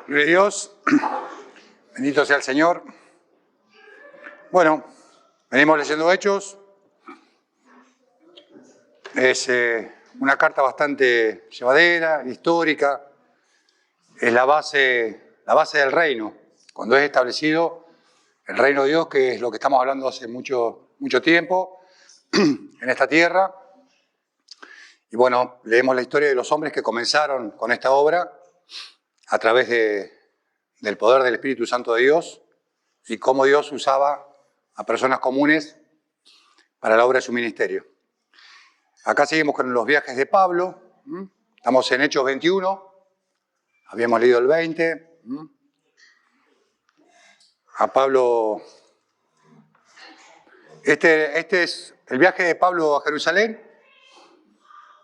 Gloria a Dios, bendito sea el Señor. Bueno, venimos leyendo Hechos. Es una carta bastante llevadera, histórica. Es la base del reino. Cuando es establecido el reino de Dios, que es lo que estamos hablando hace mucho tiempo en esta tierra. Y bueno, leemos la historia de los hombres que comenzaron con esta obra a través del poder del Espíritu Santo de Dios y cómo Dios usaba a personas comunes para la obra de su ministerio. Acá seguimos con los viajes de Pablo. Estamos en Hechos 21. Habíamos leído el 20. A Pablo... Este es el viaje de Pablo a Jerusalén.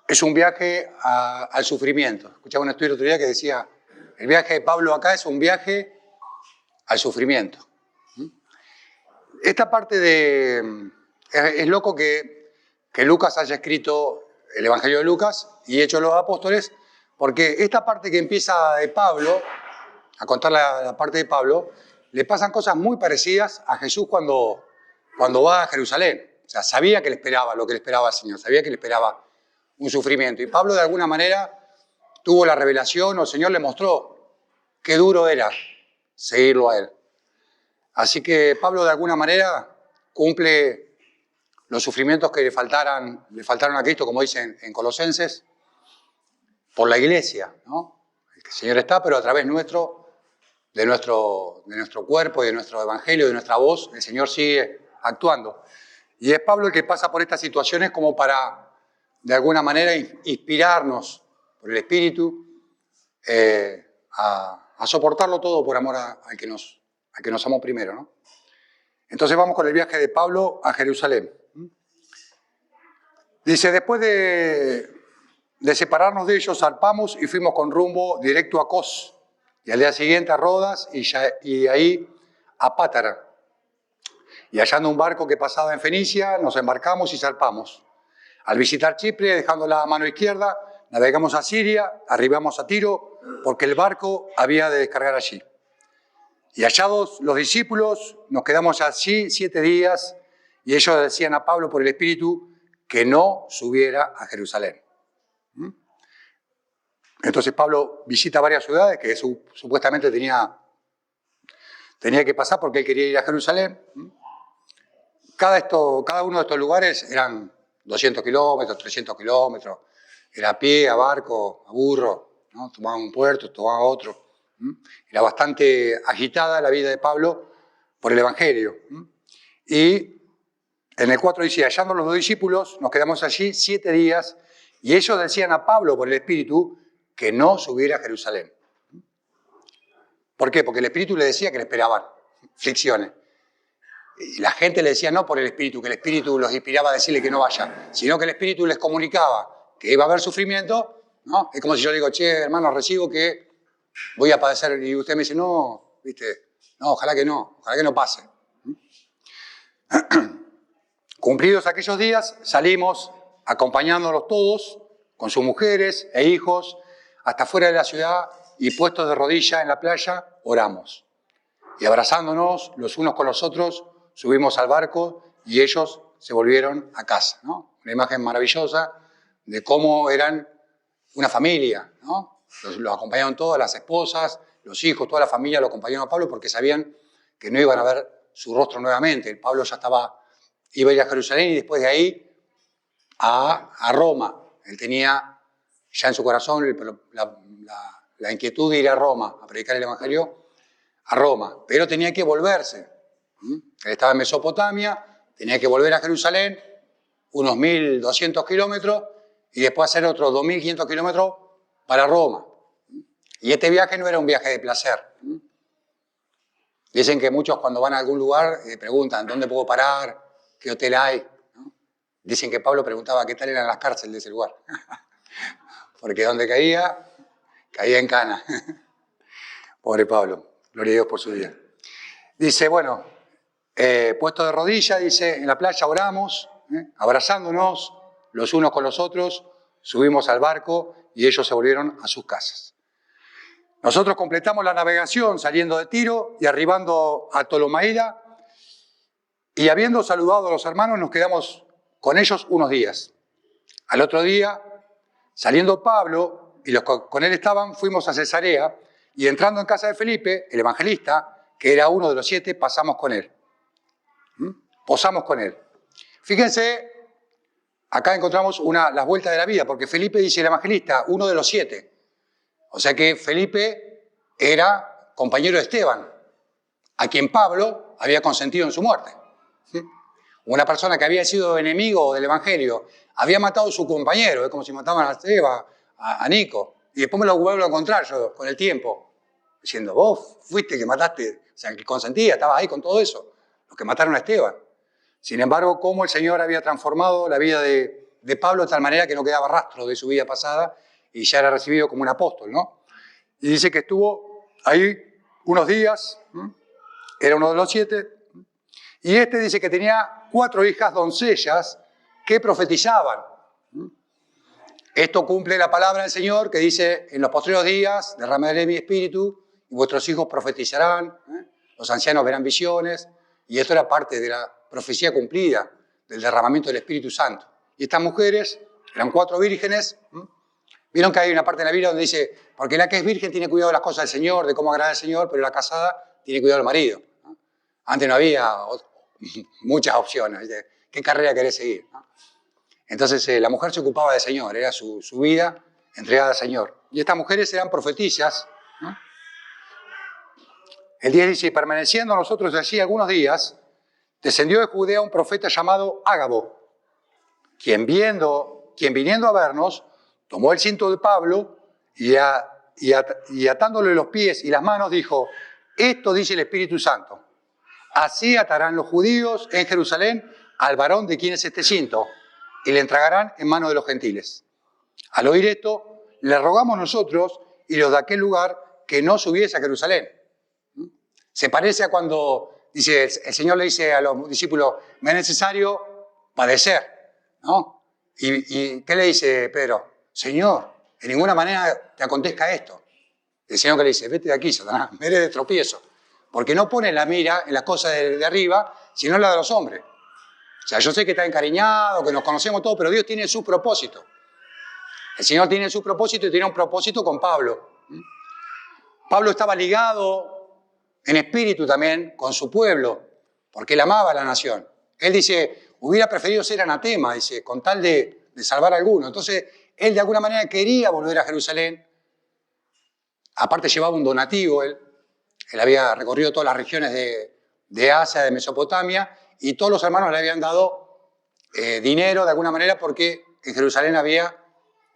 Es un viaje al sufrimiento. Escuchaba un estudio el otro día que decía, el viaje de Pablo acá es un viaje al sufrimiento. Esta parte es loco que Lucas haya escrito el Evangelio de Lucas y Hechos de los Apóstoles, porque esta parte que empieza de Pablo, a contar la parte de Pablo, le pasan cosas muy parecidas a Jesús cuando va a Jerusalén. O sea, sabía que le esperaba lo que le esperaba al Señor, sabía que le esperaba un sufrimiento. Y Pablo de alguna manera tuvo la revelación, o el Señor le mostró qué duro era seguirlo a Él. Así que Pablo de alguna manera cumple los sufrimientos que le faltaron a Cristo, como dicen en Colosenses, por la iglesia, ¿no? El Señor está, pero a través de nuestro cuerpo y de nuestro evangelio, de nuestra voz, el Señor sigue actuando. Y es Pablo el que pasa por estas situaciones como para, de alguna manera, inspirarnos por el Espíritu a soportarlo todo por amor al que nos amó primero, ¿no? Entonces vamos con el viaje de Pablo a Jerusalén. Dice, después de separarnos de ellos, zarpamos y fuimos con rumbo directo a Cos, y al día siguiente a Rodas, y de ahí a Pátara. Y hallando un barco que pasaba en Fenicia, nos embarcamos y zarpamos. Al visitar Chipre, dejando la mano izquierda, navegamos a Siria, arribamos a Tiro, porque el barco había de descargar allí. Y hallados los discípulos, nos quedamos allí 7 días, y ellos decían a Pablo por el Espíritu que no subiera a Jerusalén. Entonces Pablo visita varias ciudades que supuestamente tenía que pasar porque él quería ir a Jerusalén. Cada uno de estos lugares eran 200 kilómetros, 300 kilómetros, era a pie, a barco, a burro, ¿no? Tomaban un puerto, tomaban otro. Era bastante agitada la vida de Pablo por el Evangelio. Y en el 4 dice, hallando los 2 discípulos, nos quedamos allí 7 días, y ellos decían a Pablo por el Espíritu que no subiera a Jerusalén. ¿Por qué? Porque el Espíritu le decía que le esperaban aflicciones. Y la gente le decía no por el Espíritu, que el Espíritu los inspiraba a decirle que no vaya, sino que el Espíritu les comunicaba que iba a haber sufrimiento, ¿no? Es como si yo digo, che, hermano, recibo que voy a padecer, y usted me dice, no, ¿viste? No, ojalá que no pase. Cumplidos aquellos días, salimos acompañándolos todos, con sus mujeres e hijos, hasta fuera de la ciudad, y puestos de rodillas en la playa, oramos. Y abrazándonos los unos con los otros, subimos al barco y ellos se volvieron a casa, ¿no? Una imagen maravillosa de cómo eran una familia, ¿no? Los acompañaron todas las esposas, los hijos, toda la familia lo acompañaron a Pablo porque sabían que no iban a ver su rostro nuevamente. Pablo ya iba a ir a Jerusalén y después de ahí a Roma. Él tenía ya en su corazón la inquietud de ir a Roma, a predicar el Evangelio a Roma, pero tenía que volverse. Él estaba en Mesopotamia, tenía que volver a Jerusalén, unos 1.200 kilómetros, y después hacer otros 2.500 kilómetros para Roma. Y este viaje no era un viaje de placer. Dicen que muchos cuando van a algún lugar preguntan, ¿dónde puedo parar? ¿Qué hotel hay? ¿No? Dicen que Pablo preguntaba qué tal eran las cárceles de ese lugar. Porque donde caía en cana. Pobre Pablo. Gloria a Dios por su vida. Dice, bueno, puesto de rodillas, dice, en la playa oramos, abrazándonos los unos con los otros, subimos al barco y ellos se volvieron a sus casas. Nosotros completamos la navegación saliendo de Tiro y arribando a Tolomaida, y habiendo saludado a los hermanos nos quedamos con ellos unos días. Al otro día, saliendo Pablo y los que con él estaban, fuimos a Cesarea y entrando en casa de Felipe, el evangelista, que era uno de los 7, pasamos con él. Posamos con él. Fíjense, acá encontramos las vueltas de la vida, porque Felipe dice el evangelista, uno de los 7. O sea que Felipe era compañero de Esteban, a quien Pablo había consentido en su muerte. ¿Sí? Una persona que había sido enemigo del evangelio, había matado a su compañero, es como si mataban a Esteban, a Nico, y después me lo vuelvo a encontrar yo con el tiempo, diciendo, vos fuiste que mataste, o sea, que consentía, estabas ahí con todo eso, los que mataron a Esteban. Sin embargo, cómo el Señor había transformado la vida de Pablo de tal manera que no quedaba rastro de su vida pasada y ya era recibido como un apóstol, ¿no? Y dice que estuvo ahí unos días, era uno de los 7, y este dice que tenía 4 hijas doncellas que profetizaban. Esto cumple la palabra del Señor que dice, en los postreros días derramaré mi espíritu y vuestros hijos profetizarán, los ancianos verán visiones, y esto era parte de la profecía cumplida, del derramamiento del Espíritu Santo. Y estas mujeres, eran 4 vírgenes, vieron que hay una parte en la Biblia donde dice, porque la que es virgen tiene cuidado de las cosas del Señor, de cómo agrada al Señor, pero la casada tiene cuidado del marido. Antes no había muchas opciones, de qué carrera querés seguir. Entonces la mujer se ocupaba del Señor, era su vida entregada al Señor. Y estas mujeres eran profetisas. El 10 dice, permaneciendo nosotros allí algunos días, descendió de Judea un profeta llamado Ágabo, quien viniendo a vernos, tomó el cinto de Pablo y atándole los pies y las manos dijo, esto dice el Espíritu Santo, así atarán los judíos en Jerusalén al varón de quien es este cinto y le entregarán en manos de los gentiles. Al oír esto, le rogamos nosotros y los de aquel lugar que no subiese a Jerusalén. Se parece a cuando dice, el Señor le dice a los discípulos, me es necesario padecer, ¿no? ¿Y qué le dice Pedro? Señor, de ninguna manera te acontezca esto. El Señor que le dice, vete de aquí, Satanás, me eres de tropiezo. Porque no pone la mira en las cosas de arriba, sino en la de los hombres. O sea, yo sé que está encariñado, que nos conocemos todos, pero Dios tiene su propósito. El Señor tiene su propósito y tiene un propósito con Pablo. Pablo estaba ligado en espíritu también con su pueblo, porque él amaba a la nación. Él dice, hubiera preferido ser anatema, dice, con tal de salvar a alguno. Entonces, él de alguna manera quería volver a Jerusalén. Aparte llevaba un donativo, él había recorrido todas las regiones de Asia, de Mesopotamia, y todos los hermanos le habían dado dinero de alguna manera porque en Jerusalén había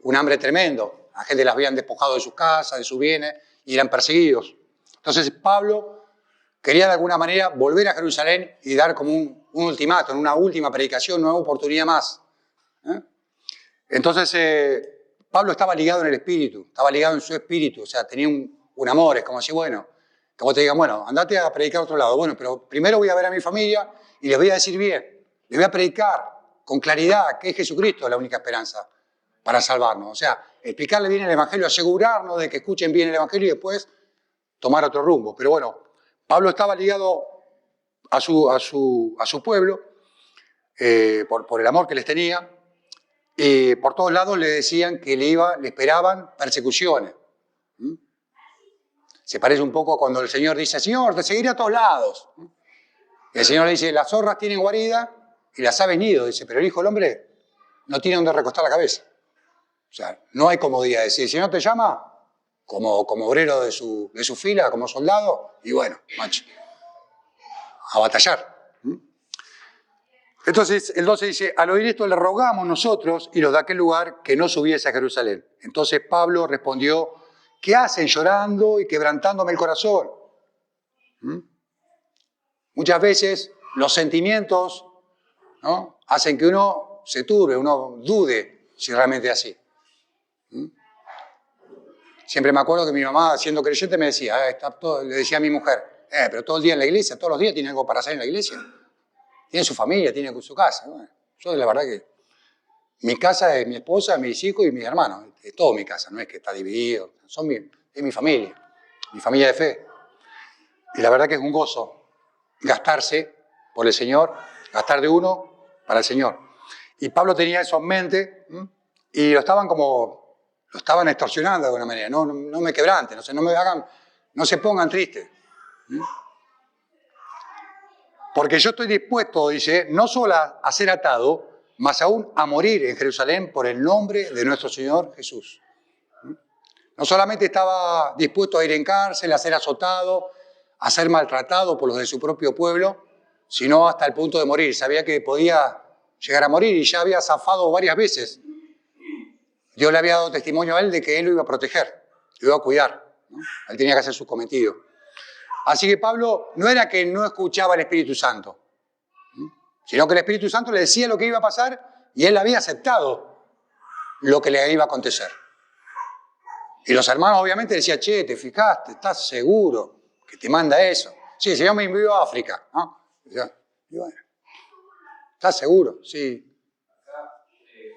un hambre tremendo. La gente las habían despojado de sus casas, de sus bienes, y eran perseguidos. Entonces Pablo quería de alguna manera volver a Jerusalén y dar como un ultimátum, una última predicación, una oportunidad más. Entonces Pablo estaba ligado en el espíritu, estaba ligado en su espíritu, o sea, tenía un amor, es como si, bueno, que vos te digan, bueno, andate a predicar a otro lado. Bueno, pero primero voy a ver a mi familia y les voy a decir bien, les voy a predicar con claridad que es Jesucristo la única esperanza para salvarnos. O sea, explicarle bien el Evangelio, asegurarnos de que escuchen bien el Evangelio y después tomar otro rumbo. Pero bueno, Pablo estaba ligado a su pueblo por el amor que les tenía, y por todos lados le decían que le esperaban persecuciones. Se parece un poco cuando el Señor dice, Señor, te seguiré a todos lados. Y el Señor le dice, las zorras tienen guarida y las aves nido. Dice, pero el Hijo del Hombre no tiene donde recostar la cabeza. O sea, no hay comodidad. Si el Señor te llama como obrero de su fila, como soldado, y bueno, macho, a batallar. Entonces el 12 dice, al oír esto le rogamos nosotros y los de aquel lugar que no subiese a Jerusalén. Entonces Pablo respondió, ¿qué hacen llorando y quebrantándome el corazón? Muchas veces los sentimientos, ¿no?, hacen que uno se turbe, uno dude si realmente es así. Siempre me acuerdo que mi mamá, siendo creyente, me decía, le decía a mi mujer, pero todo el día en la iglesia, todos los días tiene algo para hacer en la iglesia. Tiene su familia, tiene su casa. Bueno, yo la verdad que mi casa es mi esposa, mis hijos y mis hermanos. Es todo mi casa, no es que está dividido. Es mi familia. mi familia de fe. Y la verdad que es un gozo gastarse por el Señor, gastar de uno para el Señor. Y Pablo tenía eso en mente, ¿m? Y lo estaban extorsionando de alguna manera. No me quebranten, no se pongan tristes. ¿M? Porque yo estoy dispuesto, dice, no solo a ser atado, mas aún a morir en Jerusalén por el nombre de nuestro Señor Jesús. No solamente estaba dispuesto a ir en cárcel, a ser azotado, a ser maltratado por los de su propio pueblo, sino hasta el punto de morir. Sabía que podía llegar a morir y ya había zafado varias veces. Dios le había dado testimonio a él de que él lo iba a proteger, lo iba a cuidar, ¿no? Él tenía que hacer su cometido. Así que Pablo no era que no escuchaba al Espíritu Santo, sino que el Espíritu Santo le decía lo que iba a pasar y él había aceptado lo que le iba a acontecer. Y los hermanos obviamente decían, che, ¿te fijaste? ¿Estás seguro que te manda eso? Sí, el Señor me envió a África, ¿no? Y bueno, ¿estás seguro? Sí. Acá,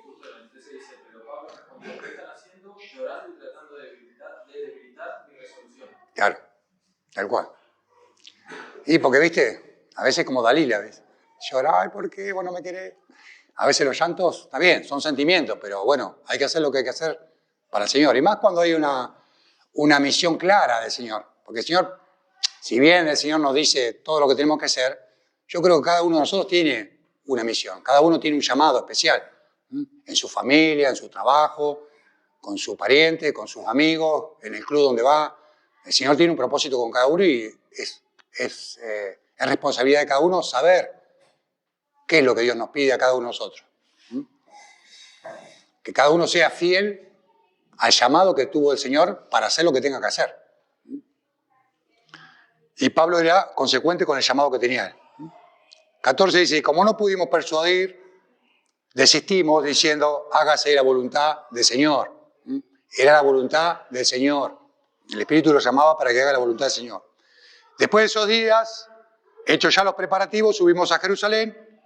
justo en el 13 dice, pero Pablo respondió, ¿qué están haciendo? Llorando y tratando de debilitar mi resolución. Claro, tal cual. Y porque, viste, a veces como Dalila, ¿ves? Llorar, ay, ¿por qué vos no me querés? A veces los llantos, está bien, son sentimientos, pero bueno, hay que hacer lo que hay que hacer para el Señor. Y más cuando hay una misión clara del Señor. Porque el Señor, si bien el Señor nos dice todo lo que tenemos que hacer, yo creo que cada uno de nosotros tiene una misión. Cada uno tiene un llamado especial. En su familia, en su trabajo, con su pariente, con sus amigos, en el club donde va. El Señor tiene un propósito con cada uno y es responsabilidad de cada uno saber qué es lo que Dios nos pide a cada uno de nosotros. Que cada uno sea fiel al llamado que tuvo el Señor para hacer lo que tenga que hacer. Y Pablo era consecuente con el llamado que tenía él. 14 dice, como no pudimos persuadir, desistimos diciendo, hágase la voluntad del Señor. Era la voluntad del Señor. El Espíritu lo llamaba para que haga la voluntad del Señor. Después de esos días, hechos ya los preparativos, subimos a Jerusalén.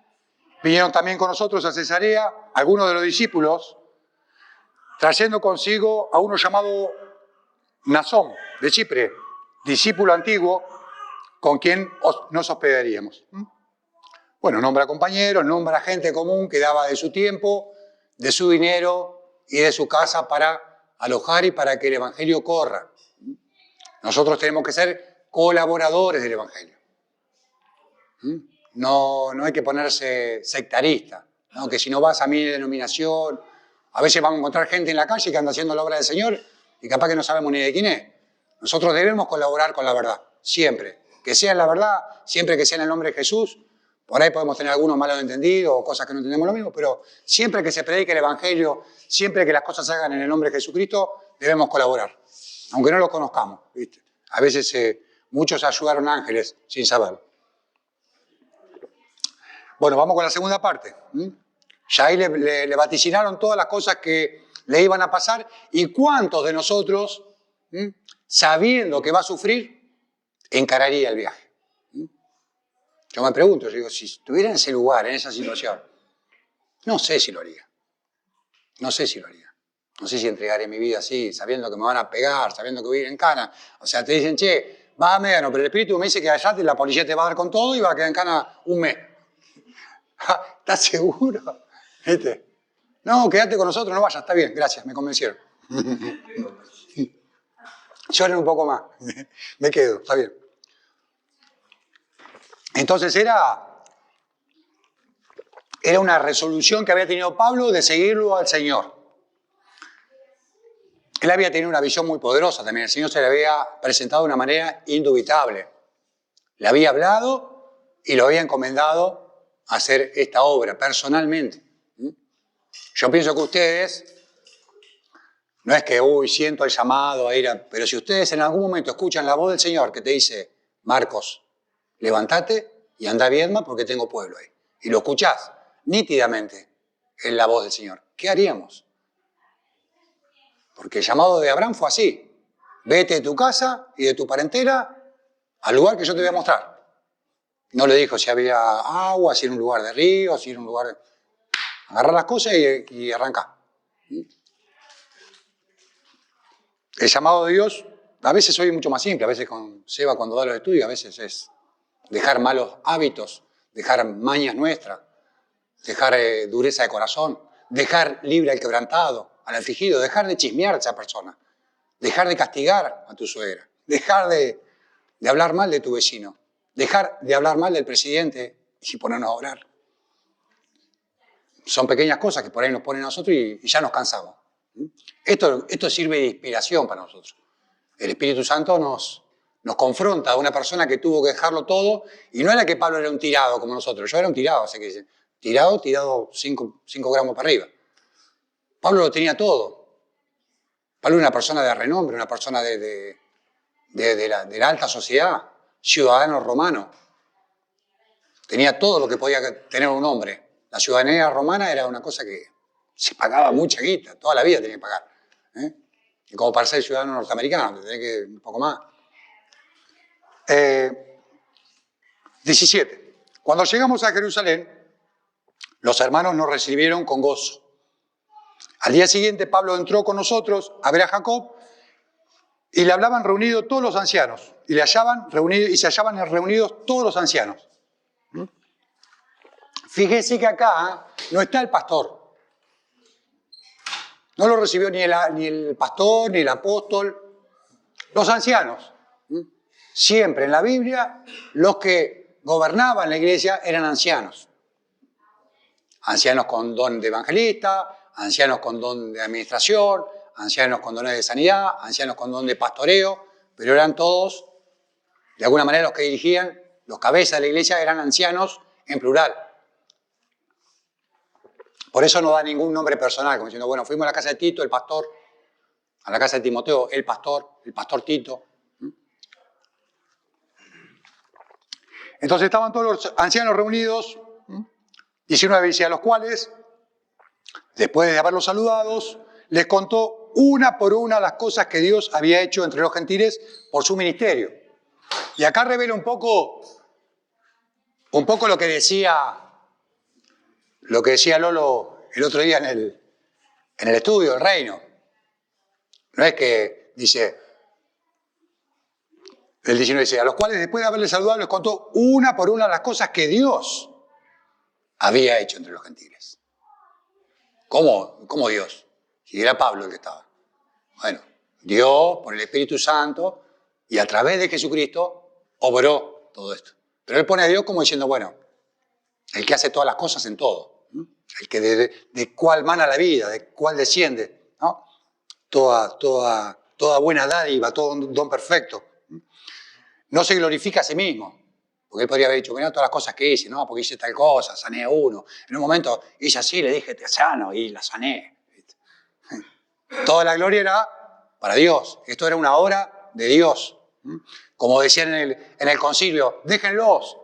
Vinieron también con nosotros a Cesarea algunos de los discípulos, trayendo consigo a uno llamado Nasón, de Chipre, discípulo antiguo, con quien nos hospedaríamos. Bueno, nombra compañeros, nombra gente común que daba de su tiempo, de su dinero y de su casa para alojar y para que el Evangelio corra. Nosotros tenemos que ser colaboradores del Evangelio. No hay que ponerse sectarista, ¿no? Que si no vas a mi denominación, a veces vamos a encontrar gente en la calle que anda haciendo la obra del Señor y capaz que no sabemos ni de quién es. Nosotros debemos colaborar con la verdad, siempre. Que sea en la verdad, siempre que sea en el nombre de Jesús. Por ahí podemos tener algunos malos entendidos o cosas que no entendemos lo mismo, pero siempre que se predique el Evangelio, siempre que las cosas se hagan en el nombre de Jesucristo, debemos colaborar, aunque no lo conozcamos, ¿viste? A veces muchos ayudaron ángeles sin saberlo. Bueno, vamos con la segunda parte. Ya ahí le vaticinaron todas las cosas que le iban a pasar y cuántos de nosotros, sabiendo que va a sufrir, encararía el viaje. Yo me pregunto, yo digo, si estuviera en ese lugar, en esa situación, no sé si lo haría. No sé si lo haría. No sé si entregaré mi vida así, sabiendo que me van a pegar, sabiendo que voy a ir en cana. O sea, te dicen, che, va a Médano, pero el Espíritu me dice que allá la policía te va a dar con todo y va a quedar en cana un mes. ¿Estás seguro? ¿Viste? No, quédate con nosotros, no vayas, está bien, gracias, me convencieron. Lloren un poco más, me quedo, está bien. Entonces era una resolución que había tenido Pablo de seguirlo al Señor. Él había tenido una visión muy poderosa también, el Señor se le había presentado de una manera indubitable. Le había hablado y lo había encomendado a hacer esta obra personalmente. Yo pienso que ustedes, no es que, siento el llamado a ir a... Pero si ustedes en algún momento escuchan la voz del Señor que te dice, Marcos, levántate y anda a Viedma porque tengo pueblo ahí. Y lo escuchás nítidamente en la voz del Señor. ¿Qué haríamos? Porque el llamado de Abraham fue así. Vete de tu casa y de tu parentela al lugar que yo te voy a mostrar. No le dijo si había agua, si era un lugar de río, si era un lugar de... Agarrar las cosas y arrancar. El llamado de Dios A veces soy mucho más simple, a veces con Seba cuando da los estudios, a veces es dejar malos hábitos, dejar mañas nuestras, dejar dureza de corazón, dejar libre al quebrantado, al afligido, dejar de chismear a esa persona, dejar de castigar a tu suegra, dejar de hablar mal de tu vecino, dejar de hablar mal del presidente y ponernos a orar. Son pequeñas cosas que por ahí nos ponen a nosotros y ya nos cansamos. Esto sirve de inspiración para nosotros. El Espíritu Santo nos confronta a una persona que tuvo que dejarlo todo, y no era que Pablo era un tirado como nosotros, yo era un tirado, así que tirado 5 gramos para arriba. Pablo lo tenía todo. Pablo era una persona de renombre, una persona de la alta sociedad, ciudadano romano. Tenía todo lo que podía tener un hombre. La ciudadanía romana era una cosa que se pagaba mucha guita, toda la vida tenía que pagar. Y como para ser ciudadano norteamericano, tenía que un poco más. 17. Cuando llegamos a Jerusalén, los hermanos nos recibieron con gozo. Al día siguiente Pablo entró con nosotros a ver a Jacob y le hablaban reunidos todos los ancianos. Y se hallaban reunidos todos los ancianos. Fíjese que acá no está el pastor. No lo recibió ni el pastor, ni el apóstol. Los ancianos. Siempre en la Biblia, los que gobernaban la iglesia eran ancianos. Ancianos con don de evangelista, ancianos con don de administración, ancianos con dones de sanidad, ancianos con don de pastoreo, pero eran todos, de alguna manera, los que dirigían, los cabezas de la iglesia eran ancianos en plural. Por eso no da ningún nombre personal, como diciendo, bueno, fuimos a la casa de Tito, el pastor, a la casa de Timoteo, el pastor Tito. Entonces estaban todos los ancianos reunidos, 19 dice, a los cuales, después de haberlos saludados, les contó una por una las cosas que Dios había hecho entre los gentiles por su ministerio. Y acá revela un poco lo que decía Lolo el otro día en el estudio, el reino. No es que dice, el 19 dice, a los cuales después de haberles saludado les contó una por una las cosas que Dios había hecho entre los gentiles. ¿Cómo Dios? Si era Pablo el que estaba. Bueno, Dios, por el Espíritu Santo, y a través de Jesucristo, obró todo esto. Pero él pone a Dios como diciendo, bueno, el que hace todas las cosas en todo, el que de cuál mana la vida, de cuál desciende, ¿no? Toda buena dádiva, todo don perfecto. No se glorifica a sí mismo, porque él podría haber dicho, mirá todas las cosas que hice, no, porque hice tal cosa, sané a uno. En un momento hice así, le dije, te sano, y la sané. Toda la gloria era para Dios. Esto era una obra de Dios. Como decían en el concilio, déjenlos.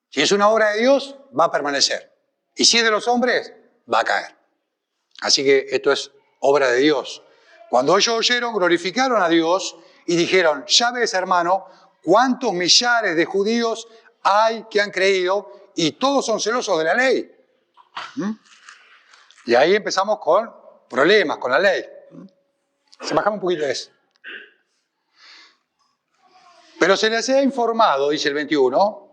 Si es una obra de Dios, va a permanecer. Y si es de los hombres, va a caer. Así que esto es obra de Dios. Cuando ellos oyeron, glorificaron a Dios y dijeron, ya ves, hermano, cuántos millares de judíos hay que han creído y todos son celosos de la ley. Y ahí empezamos con problemas, con la ley. Se bajamos un poquito de eso. Pero se les ha informado, dice el 21,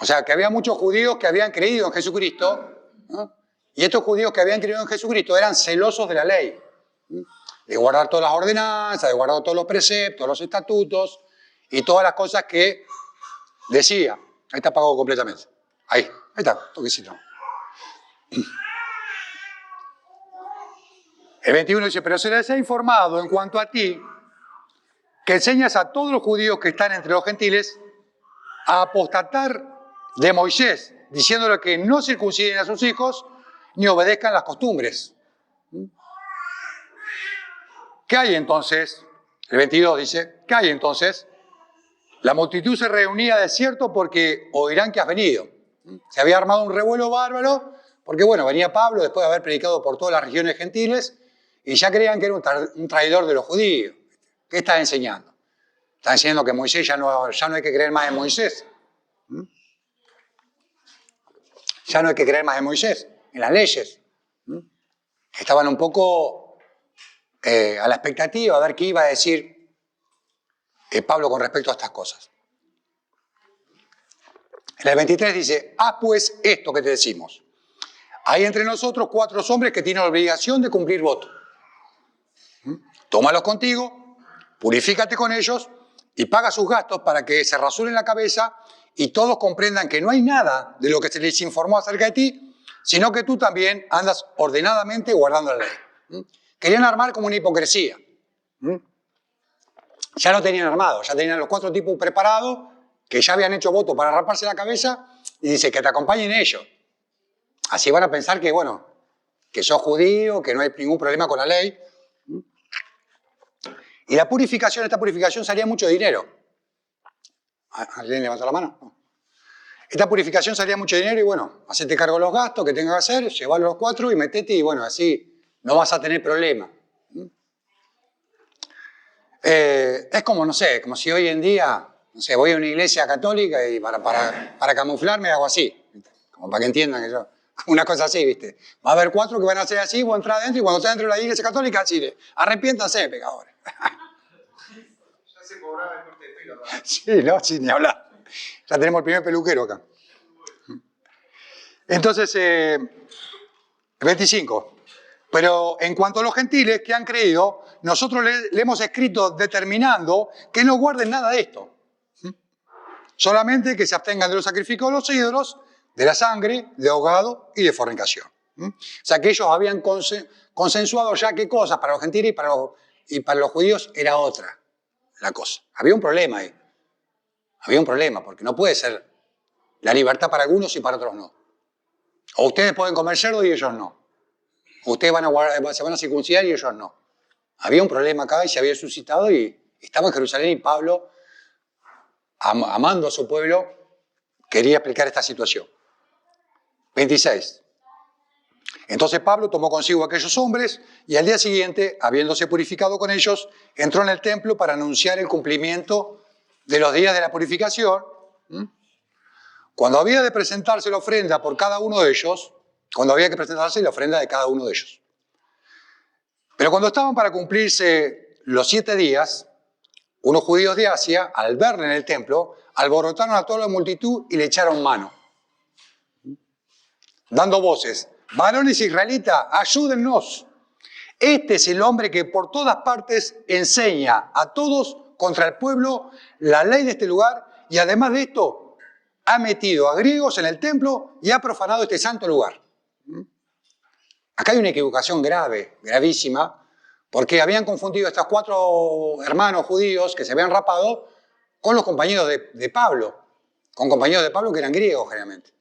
o sea, que había muchos judíos que habían creído en Jesucristo, ¿no? Y estos judíos que habían creído en Jesucristo eran celosos de la ley, de guardar todas las ordenanzas, de guardar todos los preceptos, los estatutos y todas las cosas que decía. Ahí está apagado completamente. Ahí está, toquecito. El 21 dice, pero se les ha informado en cuanto a ti, que enseñas a todos los judíos que están entre los gentiles a apostatar de Moisés, diciéndole que no circunciden a sus hijos ni obedezcan las costumbres. ¿Qué hay entonces? El 22 dice, ¿qué hay entonces? La multitud se reunía de cierto porque oirán que has venido. Se había armado un revuelo bárbaro, porque bueno, venía Pablo después de haber predicado por todas las regiones gentiles, y ya creían que era un traidor de los judíos. ¿Qué está enseñando? Está enseñando que Moisés ya no hay que creer más en Moisés. Ya no hay que creer más en Moisés, en las leyes. Estaban un poco a la expectativa a ver qué iba a decir Pablo con respecto a estas cosas. En el 23 dice, haz pues esto que te decimos. Hay entre nosotros 4 hombres que tienen la obligación de cumplir voto. Tómalos contigo, purifícate con ellos y paga sus gastos para que se rasuren la cabeza y todos comprendan que no hay nada de lo que se les informó acerca de ti, sino que tú también andas ordenadamente guardando la ley. Querían armar como una hipocresía. Ya lo tenían armado, ya tenían los 4 tipos preparados, que ya habían hecho voto para raparse la cabeza, y dice que te acompañen ellos. Así van a pensar que, bueno, que sos judío, que no hay ningún problema con la ley. Y la purificación, esta purificación salía mucho dinero. ¿Alguien levanta la mano? No. Esta purificación salía mucho dinero y bueno, hacete cargo de los gastos que tengas que hacer, llevalo a los 4 y metete y bueno, así no vas a tener problema. Es como, no sé, como si hoy en día, no sé, voy a una iglesia católica y para camuflarme hago así, ¿viste? Como para que entiendan que yo, una cosa así, ¿viste? Va a haber 4 que van a hacer así, vos entrar adentro y cuando estás dentro de la iglesia católica, así, arrepiéntanse, pecadores. Ya se cobraba el corte de pelo, ¿verdad? Sí, no, sí, ni hablar. Ya tenemos el primer peluquero acá. Entonces, 25. Pero en cuanto a los gentiles que han creído, nosotros le hemos escrito determinando que no guarden nada de esto. Solamente que se abstengan de los sacrificios de los ídolos, de la sangre, de ahogado y de fornicación. O sea que ellos habían consensuado ya qué cosas para los gentiles y para los judíos era otra la cosa. Había un problema ahí. Había un problema, porque no puede ser la libertad para algunos y para otros no. O ustedes pueden comer cerdo y ellos no. O ustedes se van a circuncidar y ellos no. Había un problema acá y se había suscitado y estaba en Jerusalén y Pablo, amando a su pueblo, quería explicar esta situación. 26. Entonces Pablo tomó consigo a aquellos hombres y al día siguiente, habiéndose purificado con ellos, entró en el templo para anunciar el cumplimiento de los días de la purificación. Cuando había de presentarse la ofrenda por cada uno de ellos, cuando había que presentarse la ofrenda de cada uno de ellos. Pero cuando estaban para cumplirse los 7 días, unos judíos de Asia, al verle en el templo, alborotaron a toda la multitud y le echaron mano, dando voces: varones israelitas, ayúdennos. Este es el hombre que por todas partes enseña a todos contra el pueblo la ley de este lugar y además de esto ha metido a griegos en el templo y ha profanado este santo lugar. Acá hay una equivocación grave, gravísima, porque habían confundido a estos 4 hermanos judíos que se habían rapado con los compañeros de Pablo, con compañeros de Pablo que eran griegos generalmente.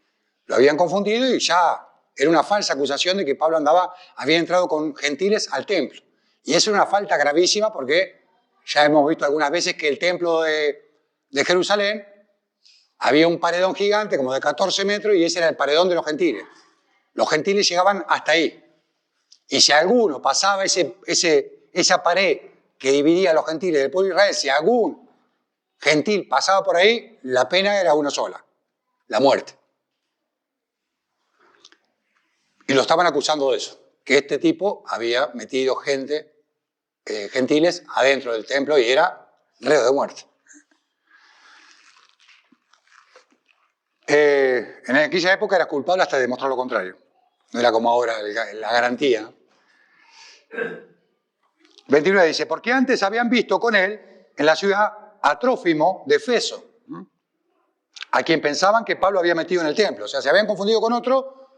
Lo habían confundido y ya era una falsa acusación de que Pablo había entrado con gentiles al templo. Y eso era una falta gravísima porque ya hemos visto algunas veces que el templo de Jerusalén había un paredón gigante como de 14 metros y ese era el paredón de los gentiles. Los gentiles llegaban hasta ahí. Y si alguno pasaba esa pared que dividía a los gentiles del pueblo de Israel, si algún gentil pasaba por ahí, la pena era una sola: la muerte. Y lo estaban acusando de eso, que este tipo había metido gentiles adentro del templo y era reo de muerte. En aquella época era culpable hasta demostrar lo contrario. No era como ahora la garantía. 29 dice: porque antes habían visto con él en la ciudad a Trófimo de Efeso, a quien pensaban que Pablo había metido en el templo. O sea, se habían confundido con otro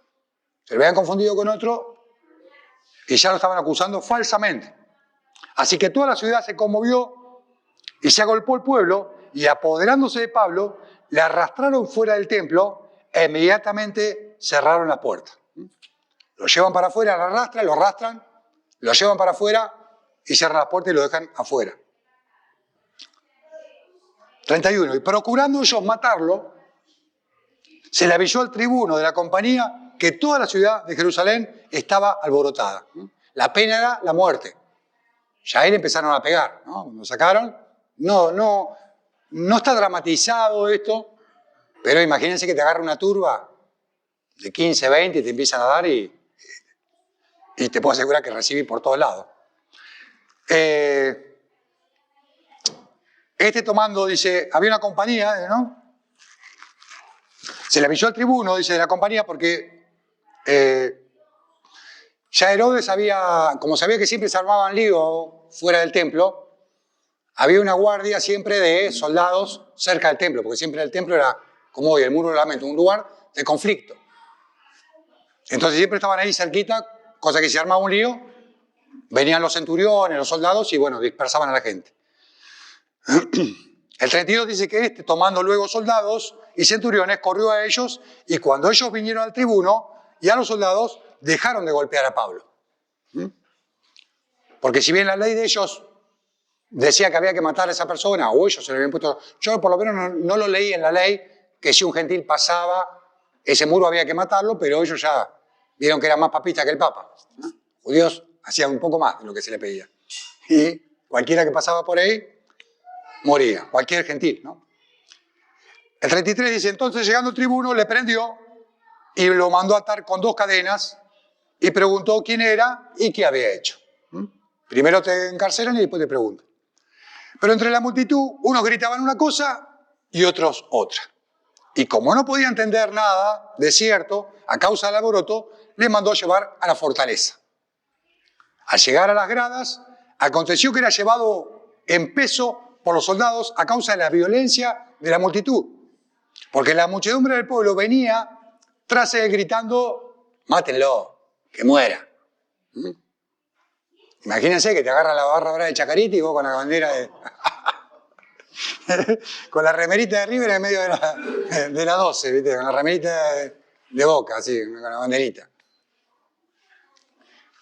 y ya lo estaban acusando falsamente. Así que toda la ciudad se conmovió y se agolpó el pueblo y apoderándose de Pablo, le arrastraron fuera del templo e inmediatamente cerraron la puerta. Lo llevan para afuera, lo arrastran, lo llevan para afuera y cierran la puerta y lo dejan afuera. 31. Y procurando ellos matarlo, se le avisó al tribuno de la compañía que toda la ciudad de Jerusalén estaba alborotada. La pena era la muerte. Ya ahí le empezaron a pegar, ¿no? Lo sacaron. No está dramatizado esto, pero imagínense que te agarra una turba de 15, 20 y te empiezan a dar y te puedo asegurar que recibí por todos lados. tomando, dice, había una compañía, ¿no? Se le avisó al tribuno, dice, de la compañía, porque ya Herodes como sabía que siempre se armaban lío fuera del templo, había una guardia siempre de soldados cerca del templo, porque siempre el templo era, como hoy, el Muro del Lamento, un lugar de conflicto. Entonces siempre estaban ahí cerquita, cosa que si armaba un lío, venían los centuriones, los soldados y bueno, dispersaban a la gente. El 32 dice que tomando luego soldados y centuriones, corrió a ellos y cuando ellos vinieron al tribuno y a los soldados, dejaron de golpear a Pablo. Porque si bien la ley de ellos decía que había que matar a esa persona, o ellos se le habían puesto... Yo por lo menos no lo leí en la ley, que si un gentil pasaba, ese muro había que matarlo, pero ellos ya vieron que era más papista que el Papa. Los judíos hacían un poco más de lo que se le pedía. Y cualquiera que pasaba por ahí, moría. Cualquier gentil, ¿no? El 33 dice, entonces llegando el tribuno, le prendió y lo mandó a atar con 2 cadenas y preguntó quién era y qué había hecho. Primero te encarcelan y después te preguntan. Pero entre la multitud, unos gritaban una cosa y otros otra. Y como no podía entender nada de cierto, a causa del alboroto, le mandó llevar a la fortaleza. Al llegar a las gradas, aconteció que era llevado en peso por los soldados a causa de la violencia de la multitud. Porque la muchedumbre del pueblo venía tras él gritando, mátenlo, que muera. Imagínense que te agarra la barra brava de Chacarita y vos con la bandera de... con la remerita de River en medio de la 12, ¿viste? Con la remerita de Boca, así, con la banderita.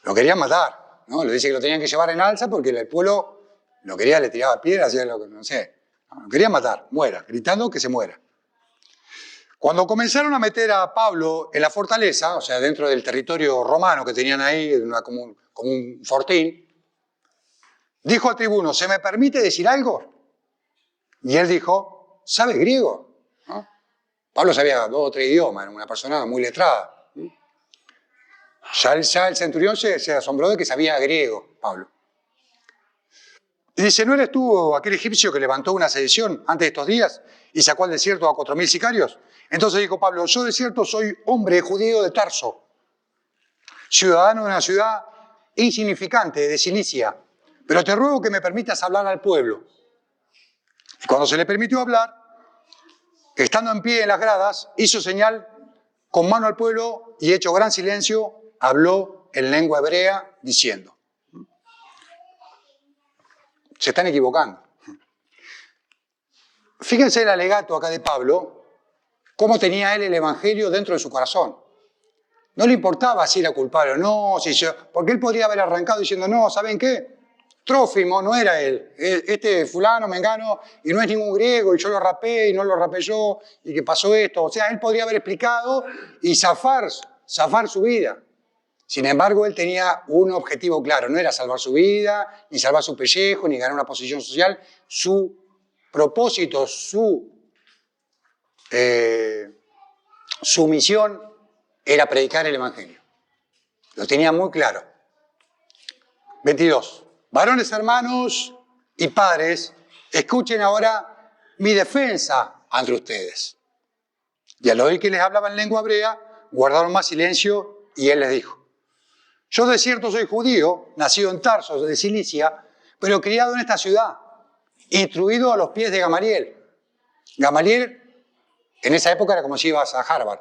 Lo querían matar, ¿no? Le dice que lo tenían que llevar en alza porque el pueblo lo quería, le tiraba piedras, hacía lo que, no sé. Lo querían matar, muera, gritando que se muera. Cuando comenzaron a meter a Pablo en la fortaleza, o sea, dentro del territorio romano que tenían ahí, como un fortín, dijo al tribuno, ¿se me permite decir algo? Y él dijo, ¿sabe griego? ¿No? Pablo sabía 2 o 3 idiomas, era una persona muy letrada. Ya el centurión se asombró de que sabía griego, Pablo. Y dice, ¿no eres tú aquel egipcio que levantó una sedición antes de estos días y sacó al desierto a 4.000 sicarios? Entonces dijo Pablo, yo de cierto soy hombre judío de Tarso, ciudadano de una ciudad insignificante de Cilicia, pero te ruego que me permitas hablar al pueblo. Y cuando se le permitió hablar, estando en pie en las gradas, hizo señal con mano al pueblo y hecho gran silencio, habló en lengua hebrea diciendo. Se están equivocando. Fíjense el alegato acá de Pablo, cómo tenía él el evangelio dentro de su corazón. No le importaba si era culpable o no, porque él podría haber arrancado diciendo, no, ¿saben qué? Trófimo no era él, este fulano, mengano, y no es ningún griego, y yo lo rapé, y no lo rapé yo, y que pasó esto. O sea, él podría haber explicado y zafar su vida. Sin embargo, él tenía un objetivo claro, no era salvar su vida, ni salvar su pellejo, ni ganar una posición social. Su propósito, su misión era predicar el evangelio. Lo tenía muy claro. 22. Varones hermanos y padres, escuchen ahora mi defensa ante ustedes. Y al oír que les hablaba en lengua hebrea, guardaron más silencio y él les dijo, yo de cierto soy judío, nacido en Tarso de Cilicia, pero criado en esta ciudad, instruido a los pies de Gamaliel. Gamaliel en esa época era como si ibas a Harvard.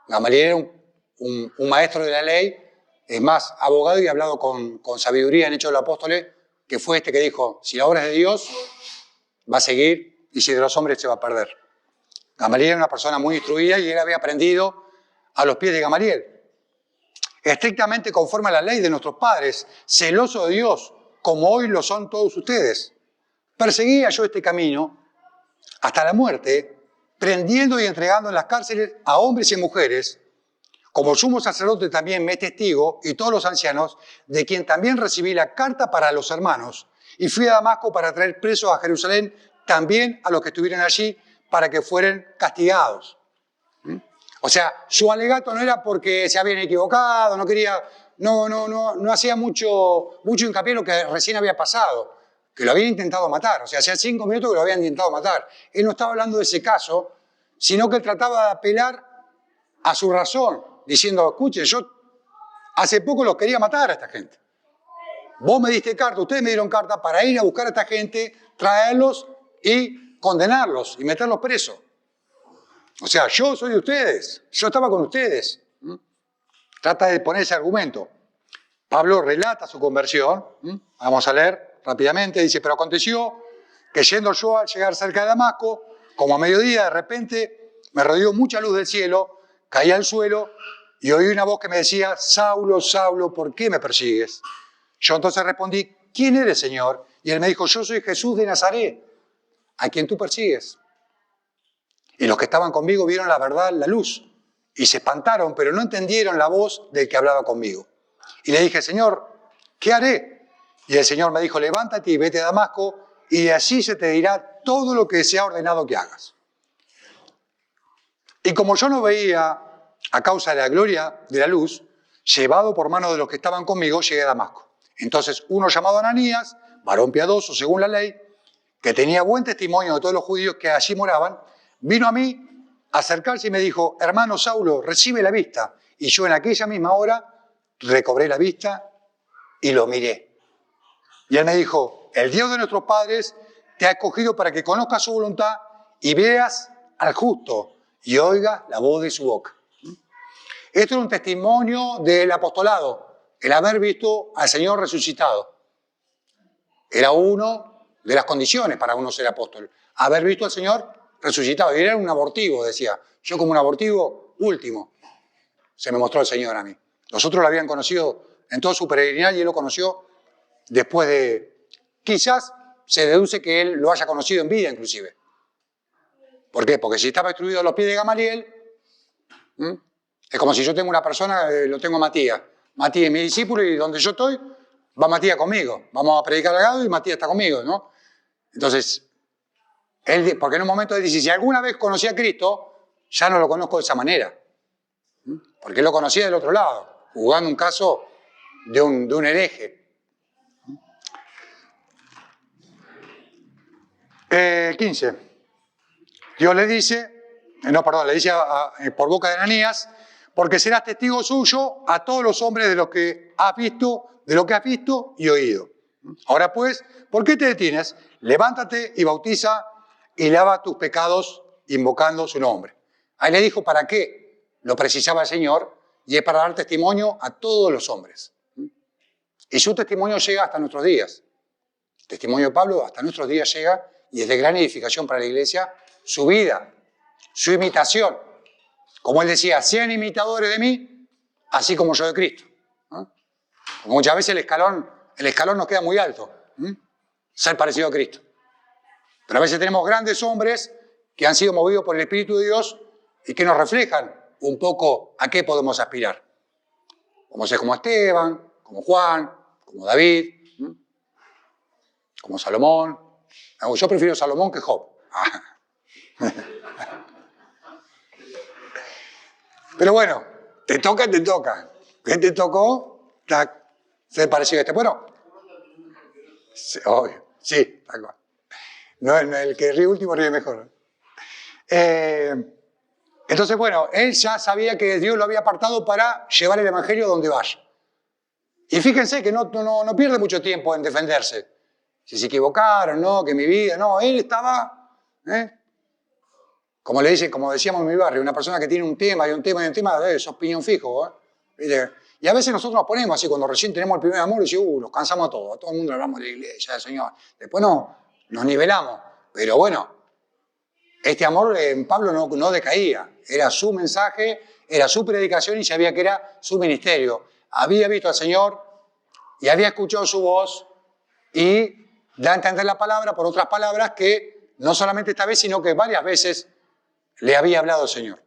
Gamaliel era un maestro de la ley, es más, abogado y hablado con sabiduría en Hechos de los Apóstoles, que fue este que dijo, si la obra es de Dios, va a seguir, y si de los hombres se va a perder. Gamaliel era una persona muy instruida y él había aprendido a los pies de Gamaliel. Estrictamente conforme a la ley de nuestros padres, celoso de Dios, como hoy lo son todos ustedes. Perseguía yo este camino hasta la muerte, prendiendo y entregando en las cárceles a hombres y mujeres, como el sumo sacerdote también me es testigo, y todos los ancianos, de quien también recibí la carta para los hermanos, y fui a Damasco para traer presos a Jerusalén también a los que estuvieran allí, para que fueran castigados. O sea, su alegato no era porque se habían equivocado, no hacía mucho hincapié en lo que recién había pasado. que lo habían intentado matar. O sea, hacía 5 minutos que lo habían intentado matar. Él no estaba hablando de ese caso, sino que trataba de apelar a su razón, diciendo, escuchen, yo hace poco los quería matar a esta gente. Vos me diste carta, ustedes me dieron carta para ir a buscar a esta gente, traerlos y condenarlos y meterlos presos. O sea, yo soy de ustedes, yo estaba con ustedes. Trata de poner ese argumento. Pablo relata su conversión. Vamos a leer rápidamente. Dice, pero aconteció que yendo yo al llegar cerca de Damasco, como a mediodía de repente me rodeó mucha luz del cielo, caí al suelo y oí una voz que me decía, Saulo, Saulo, ¿por qué me persigues? Yo entonces respondí, ¿quién eres, Señor? Y él me dijo, yo soy Jesús de Nazaret, a quien tú persigues. Y los que estaban conmigo vieron la verdad, la luz, y se espantaron, pero no entendieron la voz del que hablaba conmigo. Y le dije, Señor, ¿qué haré? Y el Señor me dijo, levántate y vete a Damasco, y de allí se te dirá todo lo que se ha ordenado que hagas. Y como yo no veía, a causa de la gloria de la luz, llevado por mano de los que estaban conmigo, llegué a Damasco. Entonces uno llamado Ananías, varón piadoso según la ley, que tenía buen testimonio de todos los judíos que allí moraban, vino a mí a acercarse y me dijo, hermano Saulo, recibe la vista. Y yo en aquella misma hora recobré la vista y lo miré. Y él me dijo, el Dios de nuestros padres te ha escogido para que conozcas su voluntad y veas al justo y oigas la voz de su boca. Esto es un testimonio del apostolado, el haber visto al Señor resucitado. Era una de las condiciones para uno ser apóstol, haber visto al Señor resucitado. Y era un abortivo, decía. Yo como un abortivo último, se me mostró el Señor a mí. Los otros lo habían conocido en todo su peregrinaje y él lo conoció después de... Quizás se deduce que él lo haya conocido en vida inclusive. ¿Por qué? Porque si estaba instruido a los pies de Gamaliel, es como si yo tengo una persona, lo tengo a Matías. Matías es mi discípulo y donde yo estoy, va Matías conmigo. Vamos a predicar al lado y Matías está conmigo, ¿no? Entonces, él, porque en un momento él dice, si alguna vez conocí a Cristo, ya no lo conozco de esa manera. Porque él lo conocía del otro lado, jugando un caso de un hereje. 15. Dios le dice, le dice por boca de Ananías, porque serás testigo suyo a todos los hombres de lo que has visto y oído. Ahora pues, ¿por qué te detienes? Levántate y bautiza y lava tus pecados invocando su nombre. Ahí le dijo para qué lo precisaba el Señor, y es para dar testimonio a todos los hombres. Y su testimonio llega hasta nuestros días. El testimonio de Pablo hasta nuestros días llega y es de gran edificación para la iglesia su vida, su imitación. Como él decía, sean imitadores de mí, así como yo de Cristo. Muchas veces el escalón nos queda muy alto, ser parecido a Cristo. Pero a veces tenemos grandes hombres que han sido movidos por el Espíritu de Dios y que nos reflejan un poco a qué podemos aspirar. Como ser como Esteban, como Juan, como David, como Salomón. Yo prefiero Salomón que Job. Pero bueno, te toca. ¿Qué te tocó? Ser parecido a este. Bueno, sí, obvio, sí, tal cual. No, el que ríe último ríe mejor. Entonces, bueno, él ya sabía que Dios lo había apartado para llevar el Evangelio donde vaya. Y fíjense que no pierde mucho tiempo en defenderse. Si se equivocaron, no, que mi vida, no, él estaba, como decíamos en mi barrio, una persona que tiene un tema, sos piñón fijo, ¿viste? Y a veces nosotros nos ponemos así, cuando recién tenemos el primer amor, y decimos, nos cansamos a todo el mundo le hablamos de la iglesia, del Señor. Después nos nivelamos, pero bueno, este amor en Pablo no decaía, era su mensaje, era su predicación y sabía que era su ministerio. Había visto al Señor y había escuchado su voz y da a entender la palabra por otras palabras que no solamente esta vez, sino que varias veces le había hablado el Señor.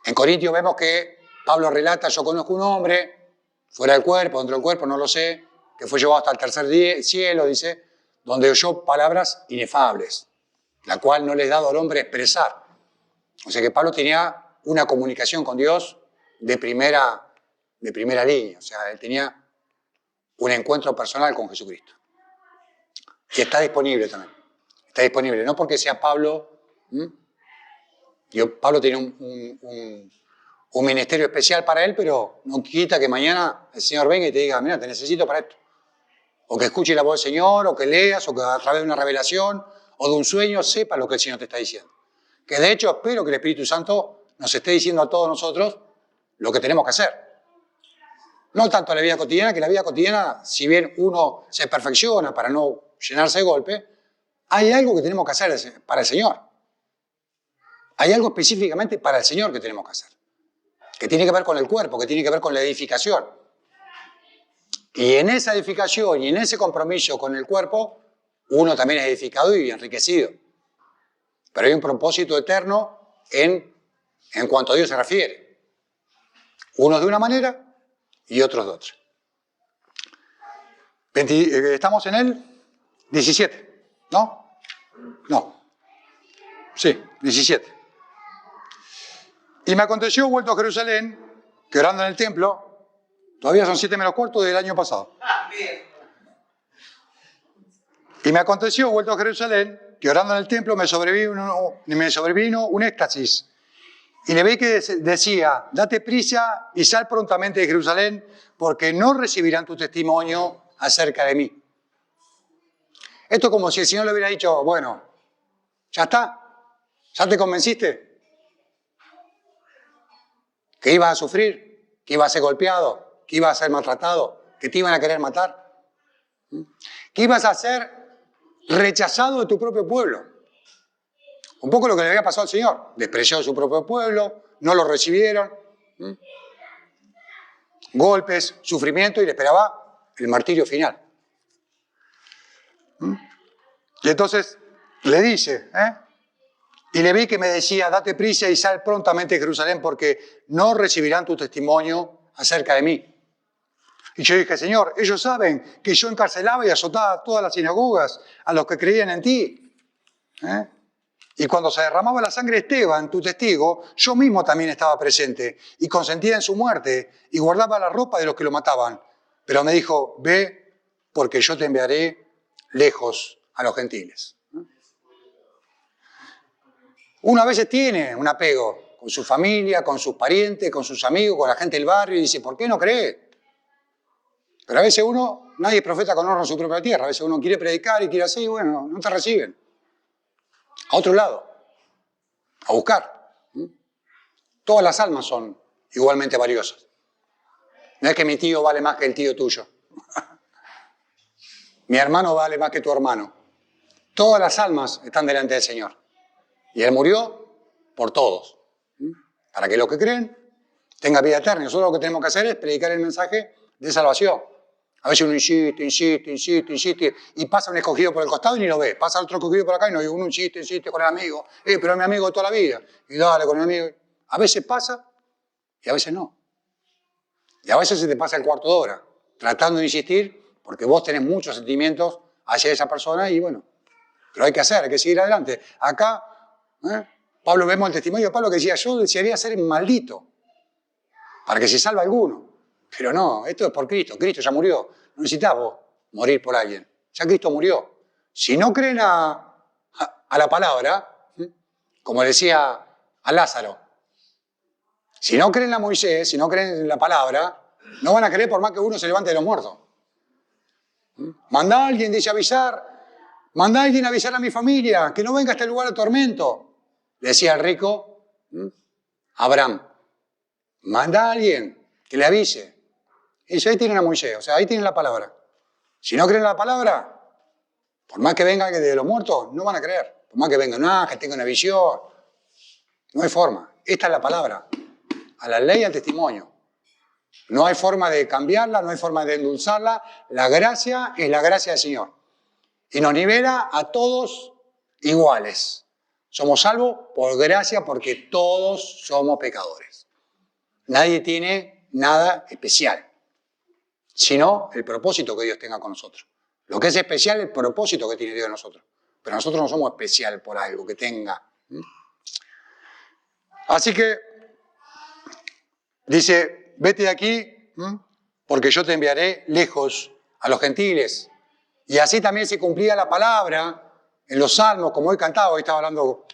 En Corintios vemos que Pablo relata, yo conozco un hombre, fuera del cuerpo, dentro del cuerpo, no lo sé, que fue llevado hasta el tercer cielo, dice, donde oyó palabras inefables, la cual no les he dado al hombre expresar. O sea que Pablo tenía una comunicación con Dios de primera línea, o sea, él tenía un encuentro personal con Jesucristo. Y está disponible también. Está disponible, no porque sea Pablo. Pablo tiene un ministerio especial para él, pero no quita que mañana el Señor venga y te diga, mira, te necesito para esto. O que escuche la voz del Señor, o que leas, o que a través de una revelación o de un sueño sepa lo que el Señor te está diciendo. Que de hecho espero que el Espíritu Santo nos esté diciendo a todos nosotros lo que tenemos que hacer. No tanto la vida cotidiana, que la vida cotidiana, si bien uno se perfecciona para no llenarse de golpe, hay algo que tenemos que hacer para el Señor. Hay algo específicamente para el Señor que tenemos que hacer. Que tiene que ver con el cuerpo, que tiene que ver con la edificación. Y en esa edificación y en ese compromiso con el cuerpo, uno también es edificado y enriquecido. Pero hay un propósito eterno en cuanto a Dios se refiere. Unos de una manera y otros de otra. Estamos en el 17, ¿no? No. Sí, 17. Y me aconteció, vuelto a Jerusalén, que orando en el templo, todavía son 7 menos cuarto del año pasado. Y me aconteció, vuelto a Jerusalén, que orando en el templo me sobrevino un éxtasis. Y le vi que decía, date prisa y sal prontamente de Jerusalén, porque no recibirán tu testimonio acerca de mí. Esto es como si el Señor le hubiera dicho, bueno, ya está, ya te convenciste, que ibas a sufrir, que ibas a ser golpeado, que ibas a ser maltratado, que te iban a querer matar, que ibas a ser rechazado de tu propio pueblo. Un poco lo que le había pasado al Señor. Despreció a su propio pueblo, no lo recibieron. Golpes, sufrimiento y le esperaba el martirio final. Y entonces le dice, y le vi que me decía, date prisa y sal prontamente de Jerusalén porque no recibirán tu testimonio acerca de mí. Y yo dije, Señor, ellos saben que yo encarcelaba y azotaba todas las sinagogas a los que creían en ti. Y cuando se derramaba la sangre de Esteban, tu testigo, yo mismo también estaba presente y consentía en su muerte y guardaba la ropa de los que lo mataban. Pero me dijo, ve, porque yo te enviaré lejos a los gentiles. Uno a veces tiene un apego con su familia, con sus parientes, con sus amigos, con la gente del barrio y dice, ¿por qué no cree? Pero a veces nadie es profeta con honra en su propia tierra. A veces uno quiere predicar y quiere hacer y bueno, no te reciben. A otro lado, a buscar. Todas las almas son igualmente valiosas. No es que mi tío vale más que el tío tuyo. Mi hermano vale más que tu hermano. Todas las almas están delante del Señor. Y Él murió por todos. Para que los que creen tengan vida eterna. Nosotros lo que tenemos que hacer es predicar el mensaje de salvación. A veces uno insiste, y pasa un escogido por el costado y ni lo ve. Pasa otro escogido por acá y uno insiste con el amigo. Pero es mi amigo de toda la vida. Y dale con el amigo. A veces pasa y a veces no. Y a veces se te pasa el cuarto de hora, tratando de insistir, porque vos tenés muchos sentimientos hacia esa persona y bueno, pero hay que seguir adelante. Acá, Pablo, vemos el testimonio de Pablo que decía, yo desearía ser maldito, para que se salve alguno. Pero no, esto es por Cristo. Cristo ya murió. No necesitas vos morir por alguien. Ya Cristo murió. Si no creen a la palabra, como decía a Lázaro, si no creen a Moisés, si no creen en la palabra, no van a creer por más que uno se levante de los muertos. Mandá a alguien, dice mandá a alguien a avisar a mi familia, que no venga a este lugar de tormento. Le decía el rico Abraham. Mandá a alguien que le avise. Y dice, ahí tienen a Moisés, o sea, ahí tienen la palabra. Si no creen la palabra, por más que venga de los muertos, no van a creer. Por más que venga un ángel, tenga una visión. No hay forma. Esta es la palabra. A la ley y al testimonio. No hay forma de cambiarla, no hay forma de endulzarla. La gracia es la gracia del Señor. Y nos nivela a todos iguales. Somos salvos por gracia porque todos somos pecadores. Nadie tiene nada especial, sino el propósito que Dios tenga con nosotros. Lo que es especial es el propósito que tiene Dios en nosotros. Pero nosotros no somos especial por algo que tenga. Así que dice, vete de aquí porque yo te enviaré lejos a los gentiles. Y así también se cumplía la palabra en los salmos, como hoy cantaba, hoy estaba hablando,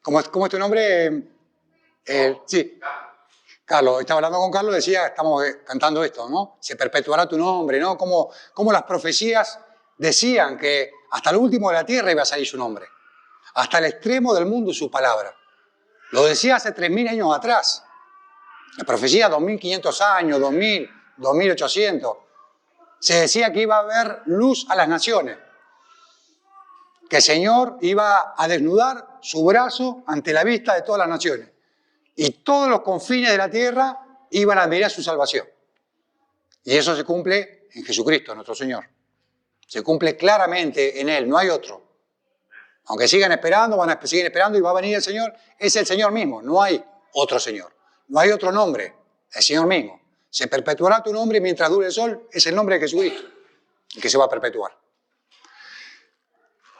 ¿cómo es tu nombre? Sí, Carlos, estaba hablando con Carlos, decía, estamos cantando esto, ¿no? Se perpetuará tu nombre, ¿no? Como las profecías decían que hasta el último de la tierra iba a salir su nombre, hasta el extremo del mundo su palabra. Lo decía hace 3.000 años atrás. La profecía, 2.500 años, 2.000, 2.800. Se decía que iba a haber luz a las naciones, que el Señor iba a desnudar su brazo ante la vista de todas las naciones. Y todos los confines de la tierra iban a admirar su salvación. Y eso se cumple en Jesucristo, nuestro Señor. Se cumple claramente en Él, no hay otro. Aunque sigan esperando, van a seguir esperando y va a venir el Señor, es el Señor mismo, no hay otro Señor. No hay otro nombre, el Señor mismo. Se perpetuará tu nombre mientras dure el sol, es el nombre de Jesucristo, el que se va a perpetuar.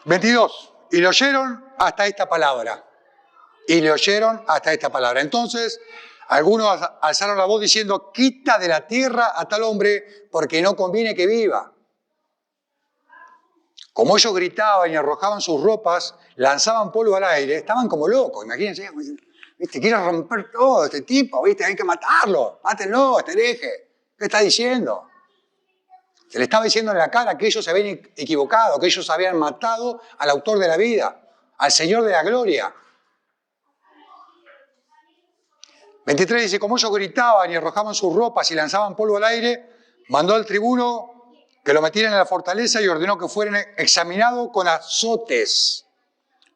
22. Y le oyeron hasta esta palabra. Y le oyeron hasta esta palabra. Entonces, algunos alzaron la voz diciendo, quita de la tierra a tal hombre, porque no conviene que viva. Como ellos gritaban y arrojaban sus ropas, lanzaban polvo al aire, estaban como locos, imagínense, ¿viste? Quiere romper todo este tipo, ¿viste? Hay que matarlo, mátenlo, este hereje. ¿Qué está diciendo? Se le estaba diciendo en la cara que ellos se habían equivocado, que ellos habían matado al autor de la vida, al Señor de la gloria. 23 dice, como ellos gritaban y arrojaban sus ropas y lanzaban polvo al aire, mandó al tribuno que lo metieran en la fortaleza y ordenó que fueran examinados con azotes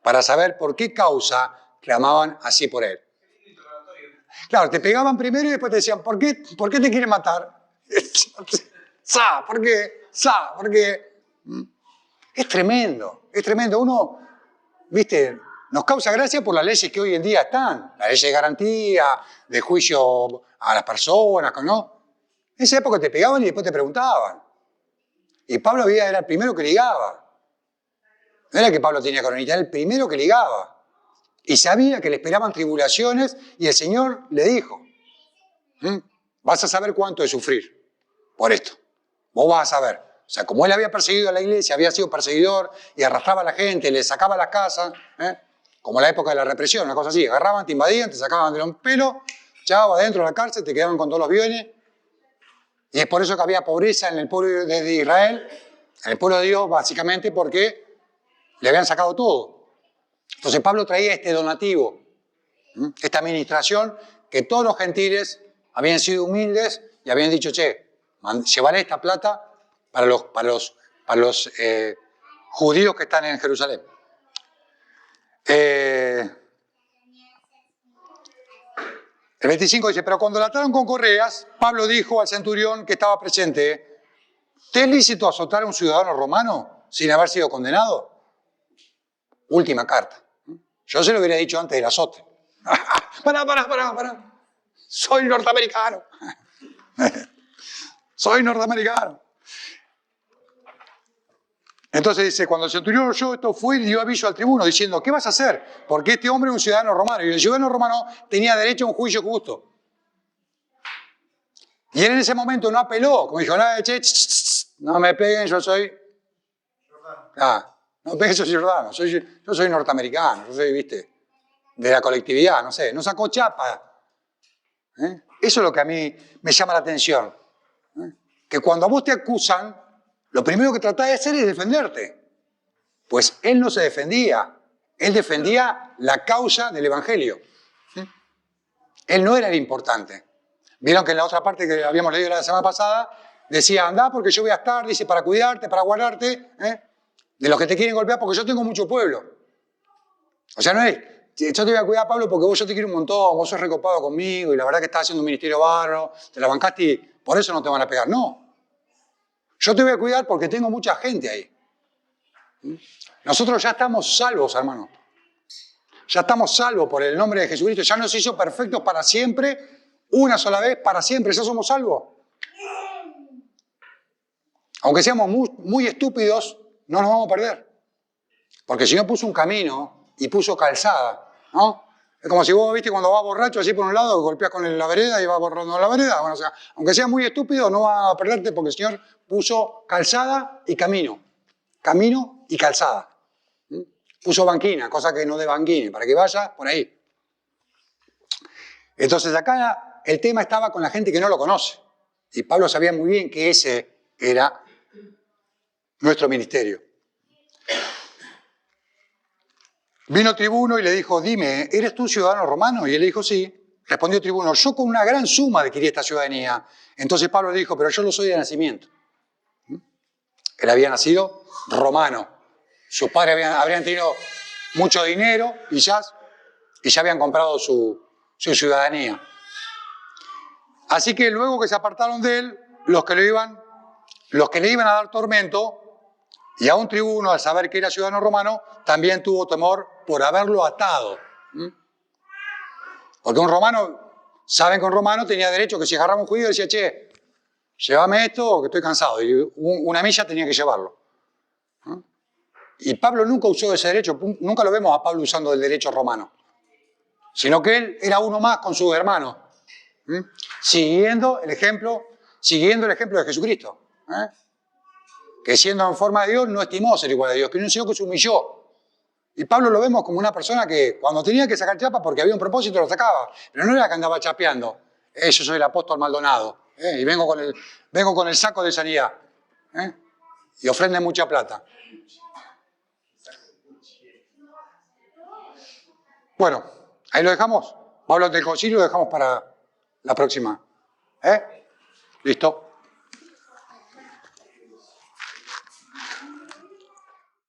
para saber por qué causa clamaban así por él. Claro, te pegaban primero y después te decían, ¿por qué te quieren matar? ¡Sa! ¿Por qué? ¡Sa! ¿Por qué? Es tremendo, es tremendo. Uno, viste, nos causa gracia por las leyes que hoy en día están, la ley de garantía, de juicio a las personas, ¿no? En esa época te pegaban y después te preguntaban. Y Pablo era el primero que ligaba. No era que Pablo tenía coronita, era el primero que ligaba. Y sabía que le esperaban tribulaciones y el Señor le dijo, vas a saber cuánto es sufrir por esto. Vos vas a saber. O sea, como él había perseguido a la iglesia, había sido perseguidor y arrastraba a la gente, le sacaba las casas, como la época de la represión, una cosa así. Agarraban, te invadían, te sacaban de un pelo, echaban adentro de la cárcel, te quedaban con todos los bienes. Y es por eso que había pobreza en el pueblo de Israel, en el pueblo de Dios, básicamente porque le habían sacado todo. Entonces Pablo traía este donativo, esta administración, que todos los gentiles habían sido humildes y habían dicho, che, llevaré esta plata para los judíos que están en Jerusalén. El 25 dice, pero cuando la ataron con correas, Pablo dijo al centurión que estaba presente, ¿te es lícito azotar a un ciudadano romano sin haber sido condenado? Última carta. Yo se lo hubiera dicho antes del azote. Pará. Soy norteamericano. Soy norteamericano. Entonces dice, cuando el centurión oyó esto, fue y dio aviso al tribuno diciendo, ¿qué vas a hacer? Porque este hombre es un ciudadano romano y el ciudadano romano tenía derecho a un juicio justo. Y él en ese momento no apeló, como dijo, no me peguen, yo soy... no peguen, yo soy Jordano, yo soy norteamericano, yo soy, viste, de la colectividad, no sé, no sacó chapa. Eso es lo que a mí me llama la atención. Que cuando a vos te acusan, lo primero que tratás de hacer es defenderte. Pues él no se defendía, él defendía la causa del Evangelio. Él no era el importante. Vieron que en la otra parte que habíamos leído la semana pasada, decía, andá porque yo voy a estar, dice, para cuidarte, para guardarte, de los que te quieren golpear, porque yo tengo mucho pueblo. O sea, no es, yo te voy a cuidar, Pablo, porque yo te quiero un montón, vos sos recopado conmigo y la verdad que estás haciendo un ministerio bárbaro, te la bancaste y por eso no te van a pegar. No. Yo te voy a cuidar porque tengo mucha gente ahí. Nosotros ya estamos salvos, hermano. Ya estamos salvos por el nombre de Jesucristo. Ya nos hizo perfectos para siempre, una sola vez, para siempre. Ya somos salvos. Aunque seamos muy estúpidos, no nos vamos a perder. Porque el Señor puso un camino y puso calzada, ¿no? Es como si vos, viste, cuando vas borracho así por un lado, golpeas con la vereda y vas borrando la vereda. Bueno, o sea, aunque seas muy estúpido, no vas a perderte porque el Señor puso calzada y camino. camino y calzada. Puso banquina, cosa que no de banquine, para que vaya por ahí. Entonces acá el tema estaba con la gente que no lo conoce. Y Pablo sabía muy bien que ese era nuestro ministerio. Vino Tribuno y le dijo, dime, ¿eres tú ciudadano romano? Y él le dijo, sí. Respondió Tribuno, yo con una gran suma adquirí esta ciudadanía. Entonces Pablo le dijo, pero yo lo soy de nacimiento. Él había nacido romano. Sus padres habrían tenido mucho dinero y ya habían comprado su ciudadanía. Así que luego que se apartaron de él, los que le iban a dar tormento, y a un tribuno, al saber que era ciudadano romano, también tuvo temor por haberlo atado. Porque un romano, saben que un romano tenía derecho que si agarraba un judío decía, che, llévame esto que estoy cansado. Y una milla tenía que llevarlo. Y Pablo nunca usó ese derecho, nunca lo vemos a Pablo usando el derecho romano. Sino que él era uno más con sus hermanos. Siguiendo el ejemplo de Jesucristo. Que siendo en forma de Dios no estimó ser igual a Dios, sino que se humilló. Y Pablo lo vemos como una persona que cuando tenía que sacar chapa porque había un propósito lo sacaba, pero no era que andaba chapeando. Yo soy el apóstol Maldonado y vengo con el saco de sanidad y ofrende mucha plata. Bueno, ahí lo dejamos. Pablo del Concilio lo dejamos para la próxima. ¿Listo?